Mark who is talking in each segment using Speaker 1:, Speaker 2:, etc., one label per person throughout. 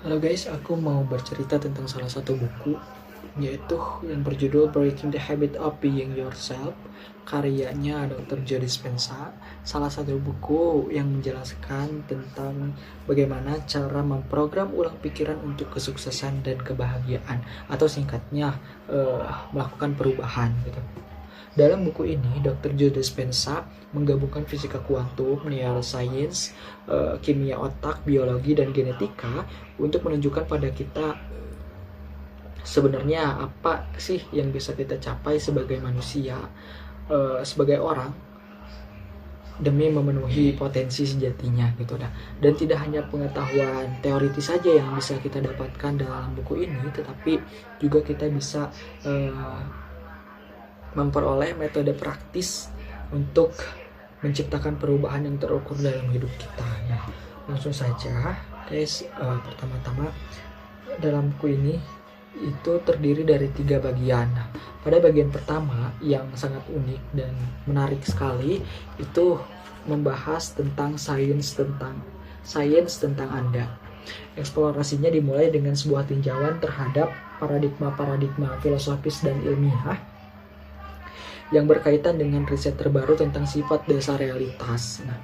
Speaker 1: Halo guys, aku mau bercerita tentang salah satu buku, yaitu yang berjudul Breaking the Habit of Being Yourself, karyanya Dr. Joe Dispenza. Salah satu buku yang menjelaskan tentang bagaimana cara memprogram ulang pikiran untuk kesuksesan dan kebahagiaan, atau singkatnya melakukan perubahan gitu. Dalam buku ini, Dr. Joe Dispenza menggabungkan fisika kuantum, neuroscience, kimia otak, biologi, dan genetika untuk menunjukkan pada kita sebenarnya apa sih yang bisa kita capai sebagai manusia, sebagai orang, demi memenuhi potensi sejatinya gitu dah. Dan tidak hanya pengetahuan teoritis saja yang bisa kita dapatkan dalam buku ini, tetapi juga kita bisa memperoleh metode praktis untuk menciptakan perubahan yang terukur dalam hidup kita. Nah, langsung saja guys, pertama-tama dalam buku ini itu terdiri dari 3 bagian. Nah, pada bagian pertama yang sangat unik dan menarik sekali itu membahas tentang sains tentang Anda. Eksplorasinya dimulai dengan sebuah tinjauan terhadap paradigma-paradigma filosofis dan ilmiah yang berkaitan dengan riset terbaru tentang sifat dasar realitas. Nah,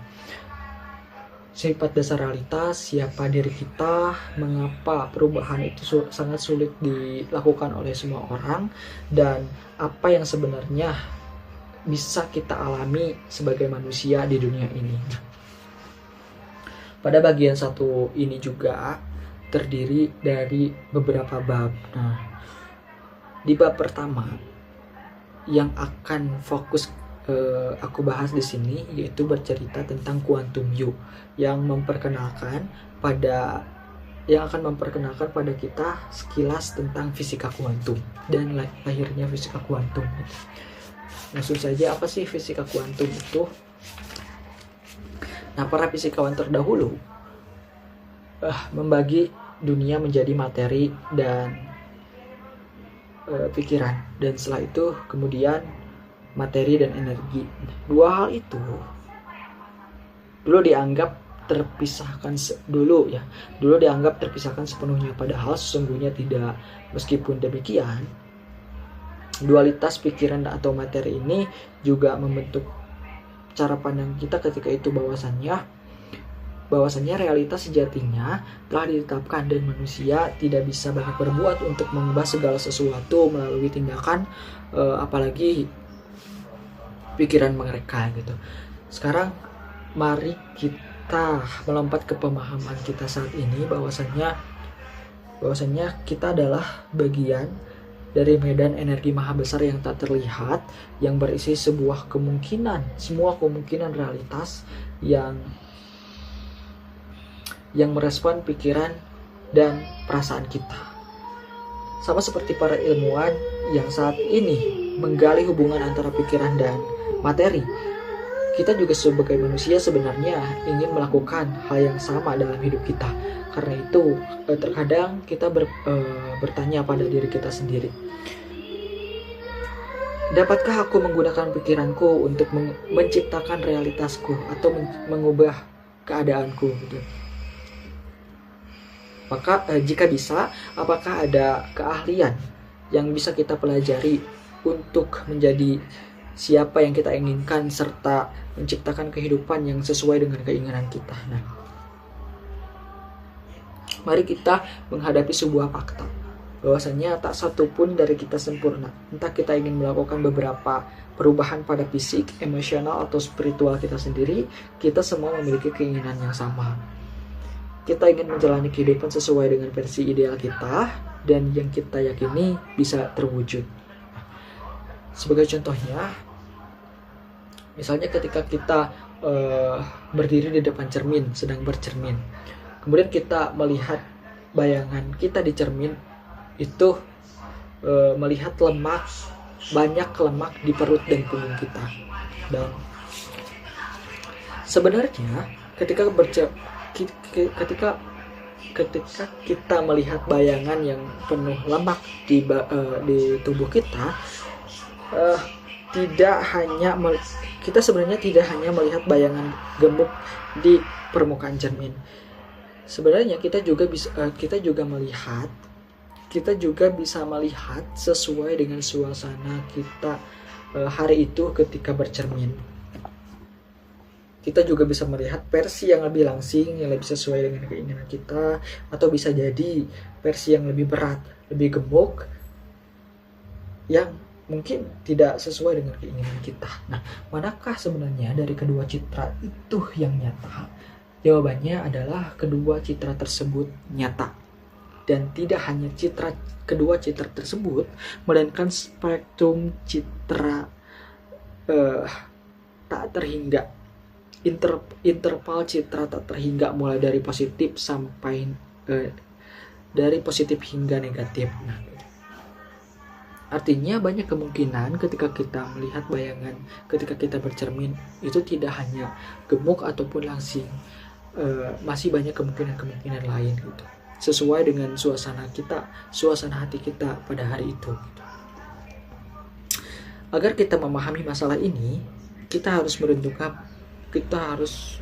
Speaker 1: sifat dasar realitas, siapa diri kita, mengapa perubahan itu sangat sulit dilakukan oleh semua orang, dan apa yang sebenarnya bisa kita alami sebagai manusia di dunia ini. Nah, pada bagian satu ini juga terdiri dari beberapa bab. Nah, di bab pertama yang akan fokus aku bahas di sini yaitu bercerita tentang quantum you yang akan memperkenalkan pada kita sekilas tentang fisika kuantum dan lahirnya fisika kuantum. Langsung saja, apa sih fisika kuantum itu? Nah, para fisikawan terdahulu membagi dunia menjadi materi dan pikiran, dan setelah itu kemudian materi dan energi. Dua hal itu dulu dianggap terpisahkan sepenuhnya, padahal sesungguhnya tidak. Meskipun demikian, dualitas pikiran atau materi ini juga membentuk cara pandang kita ketika itu, bahwasannya realitas sejatinya telah ditetapkan dan manusia tidak bisa banyak berbuat untuk mengubah segala sesuatu melalui tindakan, apalagi pikiran mereka gitu. Sekarang mari kita melompat ke pemahaman kita saat ini, bahwasannya kita adalah bagian dari medan energi maha besar yang tak terlihat, yang berisi semua kemungkinan realitas yang merespon pikiran dan perasaan kita. Sama seperti para ilmuwan yang saat ini menggali hubungan antara pikiran dan materi, kita juga sebagai manusia sebenarnya ingin melakukan hal yang sama dalam hidup kita. Karena itu terkadang kita bertanya pada diri kita sendiri, dapatkah aku menggunakan pikiranku untuk menciptakan realitasku atau mengubah keadaanku gitu? Maka jika bisa, apakah ada keahlian yang bisa kita pelajari untuk menjadi siapa yang kita inginkan serta menciptakan kehidupan yang sesuai dengan keinginan kita? Nah, mari kita menghadapi sebuah fakta, bahwasanya tak satu pun dari kita sempurna. Entah kita ingin melakukan beberapa perubahan pada fisik, emosional, atau spiritual kita sendiri, kita semua memiliki keinginan yang sama. Kita ingin menjalani kehidupan sesuai dengan versi ideal kita dan yang kita yakini bisa terwujud. Sebagai contohnya, misalnya ketika kita berdiri di depan cermin, sedang bercermin, kemudian kita melihat bayangan kita di cermin itu, melihat banyak lemak di perut dan punggung kita. Dan sebenarnya ketika kita melihat bayangan yang penuh lemak di tubuh kita, kita sebenarnya tidak hanya melihat bayangan gemuk di permukaan cermin. sebenarnya kita juga bisa melihat sesuai dengan suasana kita hari itu ketika bercermin. Kita juga bisa melihat versi yang lebih langsing, yang lebih sesuai dengan keinginan kita, atau bisa jadi versi yang lebih berat, lebih gemuk, yang mungkin tidak sesuai dengan keinginan kita. Nah, manakah sebenarnya dari kedua citra itu yang nyata? Jawabannya adalah kedua citra tersebut nyata. Dan tidak hanya kedua citra tersebut, melainkan spektrum citra tak terhingga. Interval citra tak terhingga, mulai dari positif sampai dari positif hingga negatif. Nah, artinya banyak kemungkinan ketika kita melihat bayangan, ketika kita bercermin, itu tidak hanya gemuk ataupun langsing, masih banyak kemungkinan lain gitu, sesuai dengan suasana hati kita pada hari itu gitu. Agar kita memahami masalah ini, kita harus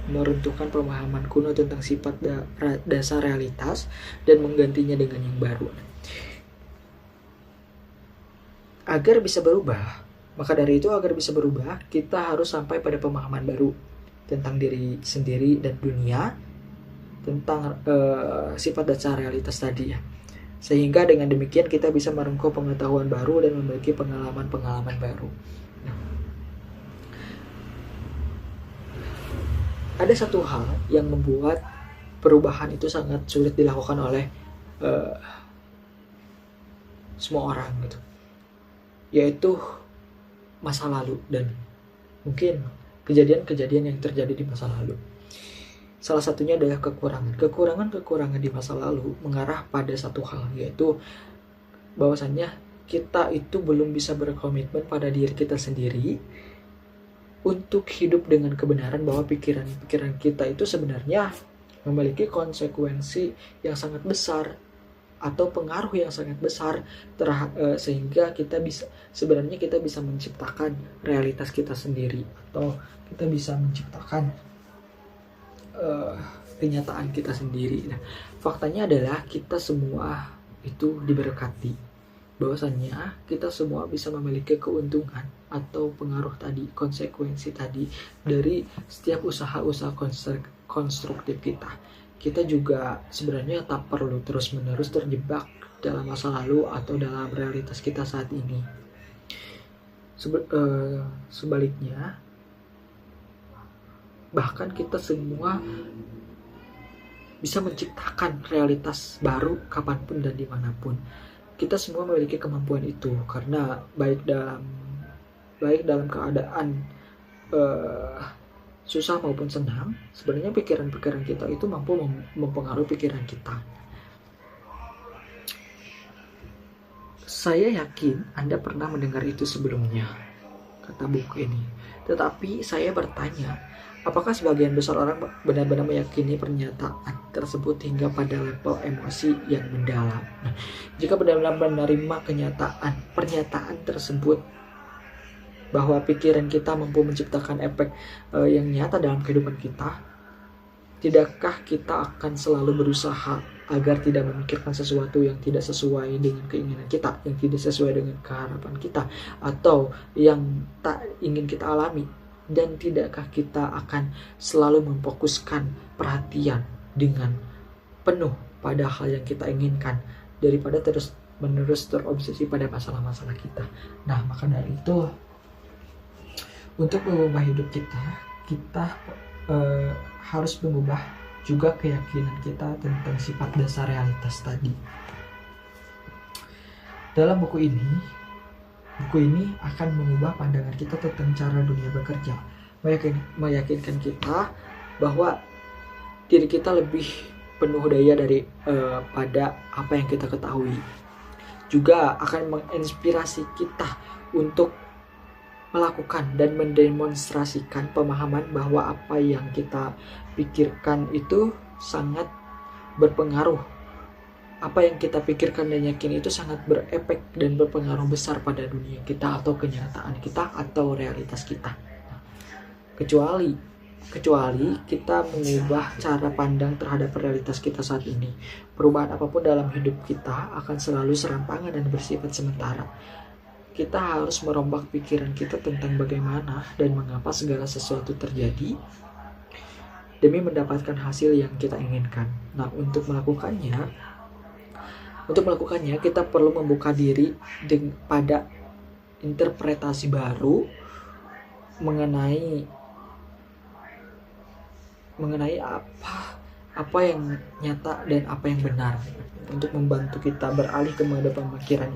Speaker 1: meruntuhkan pemahaman kuno tentang sifat dasar realitas dan menggantinya dengan yang baru. Agar bisa berubah, kita harus sampai pada pemahaman baru tentang diri sendiri dan dunia, tentang sifat dasar realitas tadi ya. Sehingga dengan demikian kita bisa merengkuh pengetahuan baru dan memiliki pengalaman baru. Ada satu hal yang membuat perubahan itu sangat sulit dilakukan oleh semua orang gitu, yaitu masa lalu dan mungkin kejadian-kejadian yang terjadi di masa lalu. Salah satunya adalah kekurangan di masa lalu mengarah pada satu hal, yaitu bahwasannya kita itu belum bisa berkomitmen pada diri kita sendiri untuk hidup dengan kebenaran bahwa pikiran kita itu sebenarnya memiliki konsekuensi yang sangat besar atau pengaruh yang sangat besar sehingga kita bisa menciptakan realitas kita sendiri, atau kita bisa menciptakan kenyataan kita sendiri. Nah, faktanya adalah kita semua itu diberkati, bahwasannya kita semua bisa memiliki keuntungan atau pengaruh tadi, konsekuensi tadi dari setiap usaha-usaha konstruktif kita. Kita juga sebenarnya tak perlu terus-menerus terjebak dalam masa lalu atau dalam realitas kita saat ini. Sebaliknya, bahkan kita semua bisa menciptakan realitas baru kapanpun dan dimanapun. Kita semua memiliki kemampuan itu, karena baik dalam keadaan susah maupun senang, sebenarnya pikiran-pikiran kita itu mampu mempengaruhi pikiran kita. Saya yakin Anda pernah mendengar itu sebelumnya, kata buku ini. Tetapi saya bertanya, apakah sebagian besar orang benar-benar meyakini pernyataan tersebut hingga pada level emosi yang mendalam? Nah, jika benar-benar menerima pernyataan tersebut bahwa pikiran kita mampu menciptakan efek yang nyata dalam kehidupan kita, tidakkah kita akan selalu berusaha agar tidak memikirkan sesuatu yang tidak sesuai dengan keinginan kita, yang tidak sesuai dengan keharapan kita, atau yang tak ingin kita alami? Dan tidakkah kita akan selalu memfokuskan perhatian dengan penuh pada hal yang kita inginkan, daripada terus-menerus terobsesi pada masalah-masalah kita? Nah, maka dari itu, untuk mengubah hidup kita harus mengubah juga keyakinan kita tentang sifat dasar realitas tadi. Dalam buku ini akan mengubah pandangan kita tentang cara dunia bekerja, meyakinkan kita bahwa diri kita lebih penuh daya pada apa yang kita ketahui. Juga akan menginspirasi kita untuk melakukan dan mendemonstrasikan pemahaman bahwa apa yang kita pikirkan itu sangat berpengaruh. Apa yang kita pikirkan dan yakin itu sangat berefek dan berpengaruh besar pada dunia kita atau kenyataan kita atau realitas kita. Kecuali kecuali kita mengubah cara pandang terhadap realitas kita saat ini. Perubahan apapun dalam hidup kita akan selalu serampangan dan bersifat sementara. Kita harus merombak pikiran kita tentang bagaimana dan mengapa segala sesuatu terjadi demi mendapatkan hasil yang kita inginkan. Nah, untuk melakukannya kita perlu membuka diri pada interpretasi baru mengenai apa yang nyata dan apa yang benar. Untuk membantu kita beralih ke mode pemikiran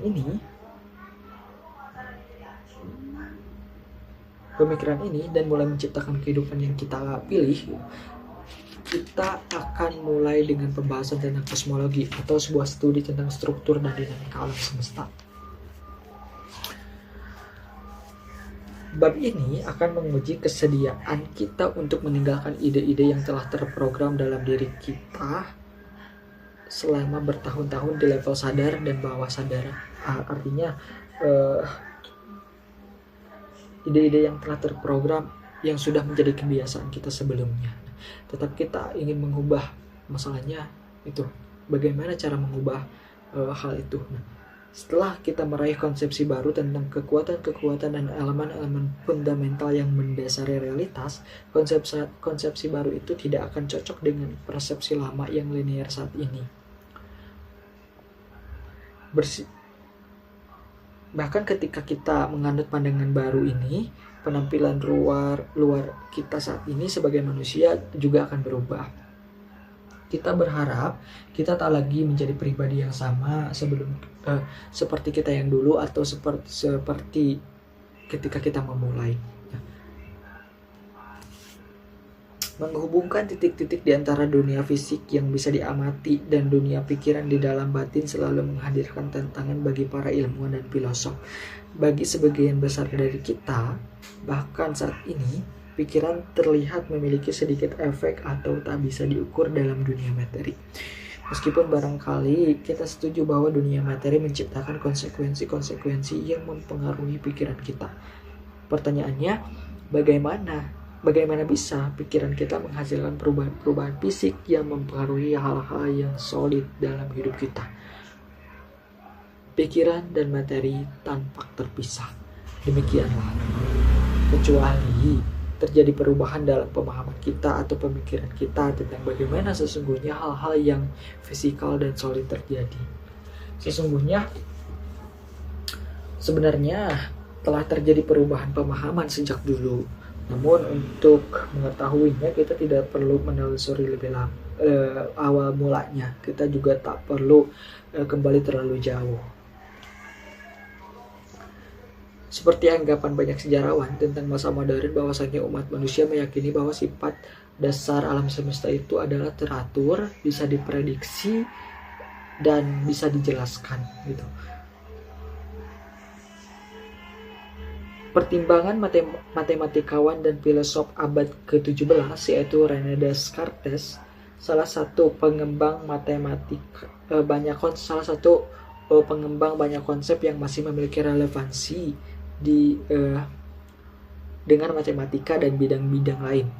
Speaker 1: ini dan mulai menciptakan kehidupan yang kita pilih, kita akan mulai dengan pembahasan tentang kosmologi atau sebuah studi tentang struktur dan dinamika alam semesta. Bab ini akan menguji kesediaan kita untuk meninggalkan ide-ide yang telah terprogram dalam diri kita selama bertahun-tahun di level sadar dan bawah sadar. Artinya ide-ide yang telah terprogram yang sudah menjadi kebiasaan kita sebelumnya. Tetap kita ingin mengubah, masalahnya itu bagaimana cara mengubah hal itu. Setelah kita meraih konsepsi baru tentang kekuatan-kekuatan dan elemen-elemen fundamental yang mendasari realitas, konsepsi baru itu tidak akan cocok dengan persepsi lama yang linear saat ini. Bahkan ketika kita menganut pandangan baru ini, penampilan luar kita saat ini sebagai manusia juga akan berubah. Kita berharap kita tak lagi menjadi pribadi yang sama seperti kita yang dulu atau seperti ketika kita memulai. Menghubungkan titik-titik di antara dunia fisik yang bisa diamati dan dunia pikiran di dalam batin selalu menghadirkan tantangan bagi para ilmuwan dan filosof. Bagi sebagian besar dari kita, bahkan saat ini, pikiran terlihat memiliki sedikit efek atau tak bisa diukur dalam dunia materi. Meskipun barangkali kita setuju bahwa dunia materi menciptakan konsekuensi-konsekuensi yang mempengaruhi pikiran kita. Pertanyaannya, bagaimana bisa pikiran kita menghasilkan perubahan fisik yang mempengaruhi hal-hal yang solid dalam hidup kita? Pikiran dan materi tampak terpisah. Demikianlah. Kecuali terjadi perubahan dalam pemahaman kita atau pemikiran kita tentang bagaimana sesungguhnya hal-hal yang fisikal dan solid terjadi. Sebenarnya telah terjadi perubahan pemahaman sejak dulu. Namun untuk mengetahuinya kita tidak perlu menelusuri lebih awal mulanya. Kita juga tak perlu kembali terlalu jauh. Seperti anggapan banyak sejarawan tentang masa modern bahwasanya umat manusia meyakini bahwa sifat dasar alam semesta itu adalah teratur, bisa diprediksi, dan bisa dijelaskan gitu. Pertimbangan matematikawan dan filosof abad ke-17 yaitu René Descartes, salah satu pengembang banyak konsep yang masih memiliki relevansi dengan matematika dan bidang-bidang lain.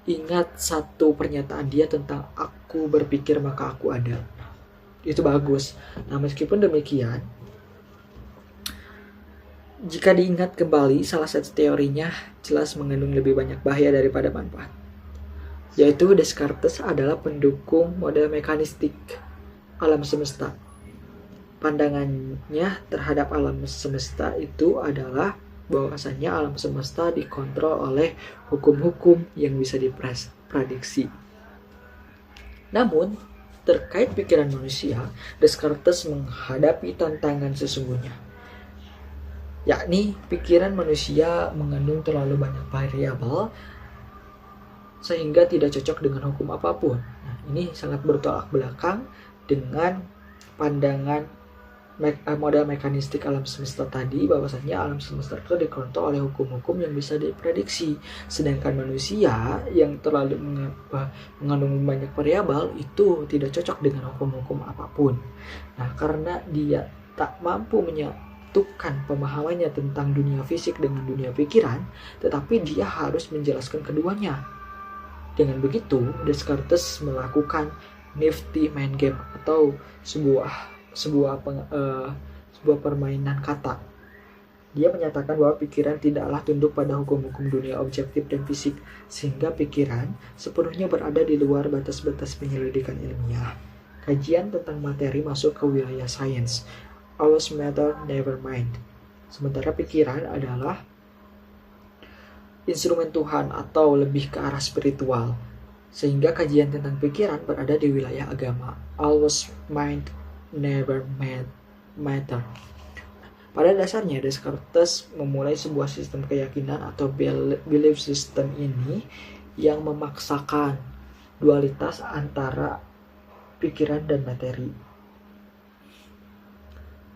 Speaker 1: Ingat satu pernyataan dia tentang aku berpikir maka aku ada. Itu bagus. Nah, meskipun demikian, jika diingat kembali, salah satu teorinya jelas mengandung lebih banyak bahaya daripada manfaat. Yaitu Descartes adalah pendukung model mekanistik alam semesta. Pandangannya terhadap alam semesta itu adalah bahwasannya alam semesta dikontrol oleh hukum-hukum yang bisa diprediksi. Namun, terkait pikiran manusia, Descartes menghadapi tantangan sesungguhnya. Yakni pikiran manusia mengandung terlalu banyak variabel sehingga tidak cocok dengan hukum apapun. Nah, ini sangat bertolak belakang dengan pandangan model mekanistik alam semesta tadi, bahwasanya alam semesta itu dikontrol oleh hukum-hukum yang bisa diprediksi, sedangkan manusia yang terlalu mengandung banyak variabel itu tidak cocok dengan hukum-hukum apapun. Nah, karena dia tak mampu menyatukan pemahamannya tentang dunia fisik dengan dunia pikiran, tetapi dia harus menjelaskan keduanya. Dengan begitu, Descartes melakukan nifty mind game atau sebuah permainan kata. Dia menyatakan bahwa pikiran tidaklah tunduk pada hukum-hukum dunia objektif dan fisik, sehingga pikiran sepenuhnya berada di luar batas-batas penyelidikan ilmiah. Kajian tentang materi masuk ke wilayah sains, always matter, never mind. Sementara pikiran adalah instrumen Tuhan atau lebih ke arah spiritual, sehingga kajian tentang pikiran berada di wilayah agama, always mind, never matter. Pada dasarnya, Descartes memulai sebuah sistem keyakinan atau belief system ini yang memaksakan dualitas antara pikiran dan materi.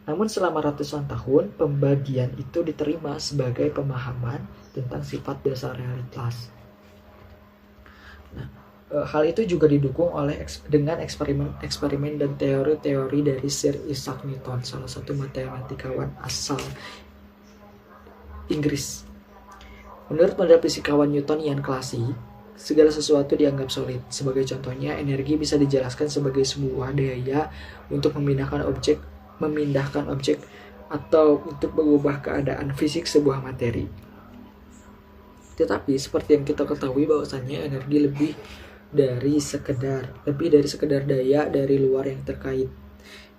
Speaker 1: Namun selama ratusan tahun, pembagian itu diterima sebagai pemahaman tentang sifat dasar realitas. Nah, hal itu juga didukung dengan eksperimen dan teori-teori dari Sir Isaac Newton, salah satu matematikawan asal Inggris. Menurut model fisikawan Newtonian klasik, segala sesuatu dianggap solid. Sebagai contohnya, energi bisa dijelaskan sebagai sebuah daya untuk memindahkan objek atau untuk mengubah keadaan fisik sebuah materi. Tetapi seperti yang kita ketahui bahwasannya energi lebih dari sekedar daya dari luar yang terkait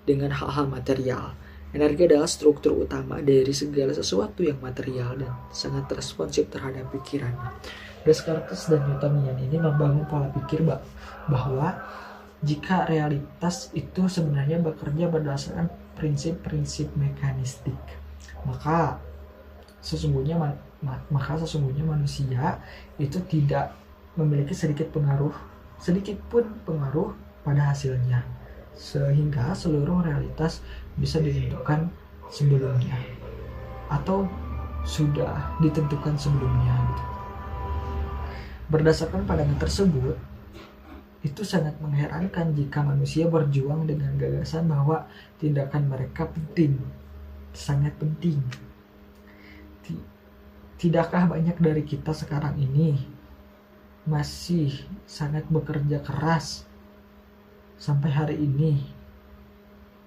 Speaker 1: dengan hal-hal material. Energi adalah struktur utama dari segala sesuatu yang material dan sangat responsif terhadap pikiran. Descartes dan Newtonian ini membangun pola pikir bahwa jika realitas itu sebenarnya bekerja berdasarkan prinsip-prinsip mekanistik, maka sesungguhnya manusia itu tidak memiliki sedikit pun pengaruh pada hasilnya, sehingga seluruh realitas bisa ditentukan sebelumnya atau sudah ditentukan sebelumnya gitu. Berdasarkan pandangan tersebut, itu sangat mengherankan jika manusia berjuang dengan gagasan bahwa tindakan mereka penting, sangat penting. Tidakkah banyak dari kita sekarang ini masih sangat bekerja keras sampai hari ini,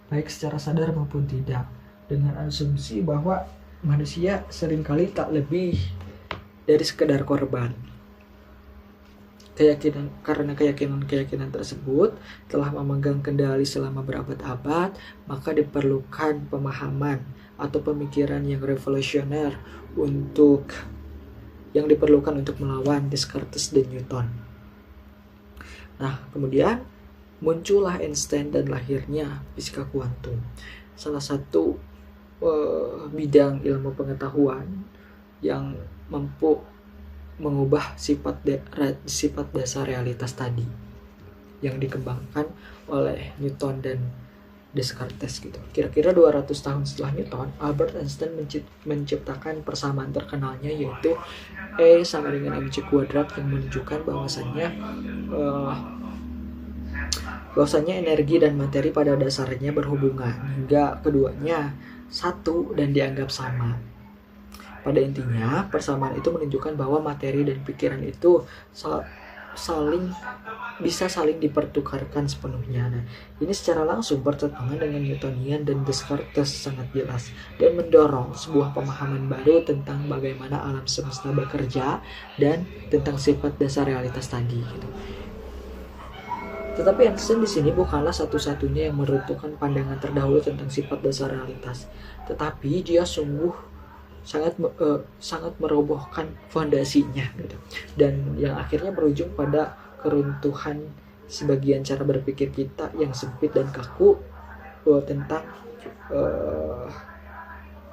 Speaker 1: baik secara sadar maupun tidak, dengan asumsi bahwa manusia seringkali tak lebih dari sekedar korban. Karena keyakinan tersebut telah memegang kendali selama berabad-abad, maka diperlukan pemahaman atau pemikiran yang revolusioner yang diperlukan untuk melawan Descartes dan Newton. Nah, kemudian muncullah Einstein dan lahirnya fisika kuantum, salah satu bidang ilmu pengetahuan yang mampu mengubah sifat dasar realitas tadi yang dikembangkan oleh Newton dan Descartes gitu. Kira-kira 200 tahun setelah Newton, Albert Einstein menciptakan persamaan terkenalnya, yaitu E sama dengan mc kuadrat, yang menunjukkan bahwasannya energi dan materi pada dasarnya berhubungan hingga keduanya satu dan dianggap sama. Pada intinya, persamaan itu menunjukkan bahwa materi dan pikiran itu bisa saling dipertukarkan sepenuhnya. Nah, ini secara langsung bertentangan dengan Newtonian dan Descartes sangat jelas dan mendorong sebuah pemahaman baru tentang bagaimana alam semesta bekerja dan tentang sifat dasar realitas tadi gitu. Tetapi Einstein di sini bukanlah satu-satunya yang meruntuhkan pandangan terdahulu tentang sifat dasar realitas, tetapi dia sungguh sangat merobohkan fondasinya gitu, dan yang akhirnya berujung pada keruntuhan sebagian cara berpikir kita yang sempit dan kaku tentang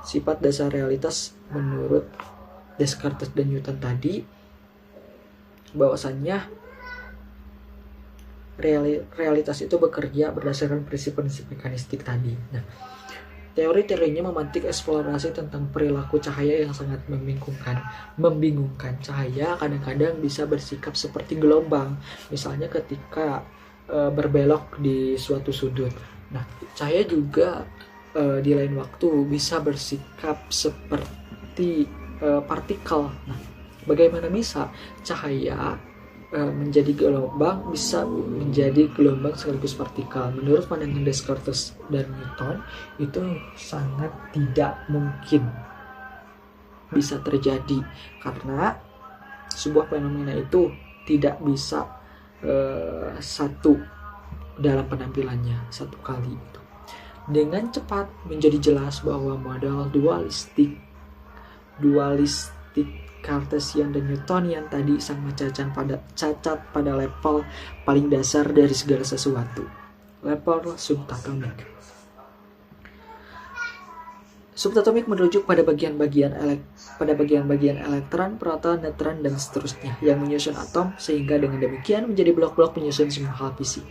Speaker 1: sifat dasar realitas menurut Descartes dan Newton tadi, bahwasannya realitas itu bekerja berdasarkan prinsip-prinsip mekanistik tadi. Nah, teori-teorinya memantik eksplorasi tentang perilaku cahaya yang sangat membingungkan. Cahaya kadang-kadang bisa bersikap seperti gelombang, misalnya ketika berbelok di suatu sudut. Nah, cahaya juga di lain waktu bisa bersikap seperti partikel. Nah, bagaimana bisa cahaya menjadi gelombang bisa menjadi gelombang sekaligus partikel? Menurut pandangan Descartes dan Newton, itu sangat tidak mungkin bisa terjadi karena sebuah fenomena itu tidak bisa satu dalam penampilannya satu kali. Dengan cepat menjadi jelas bahwa model dualistik Cartesian dan Newtonian tadi sangat cacat pada level paling dasar dari segala sesuatu, level subatomic. Subatomic merujuk pada bagian-bagian elektron, proton, neutron, dan seterusnya yang menyusun atom, sehingga dengan demikian menjadi blok-blok penyusun semua hal fisik.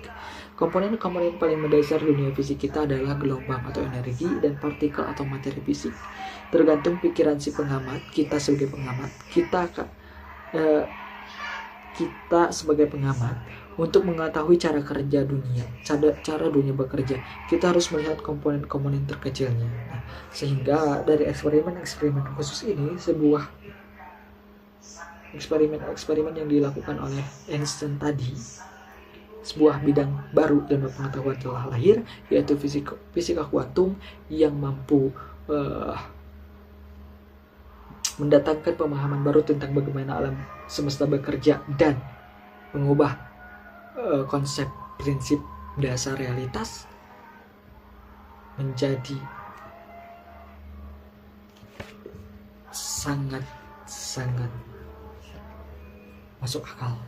Speaker 1: Komponen-komponen paling mendasar dunia fisik kita adalah gelombang atau energi dan partikel atau materi fisik. Tergantung pikiran si pengamat, kita sebagai pengamat, untuk mengetahui cara kerja dunia, cara dunia bekerja, kita harus melihat komponen-komponen terkecilnya. Nah, sehingga dari eksperimen khusus ini, sebuah eksperimen yang dilakukan oleh Einstein tadi, sebuah bidang baru dalam pengetahuan telah lahir, yaitu fisika kuantum yang mampu mendatangkan pemahaman baru tentang bagaimana alam semesta bekerja dan mengubah konsep prinsip dasar realitas menjadi sangat masuk akal.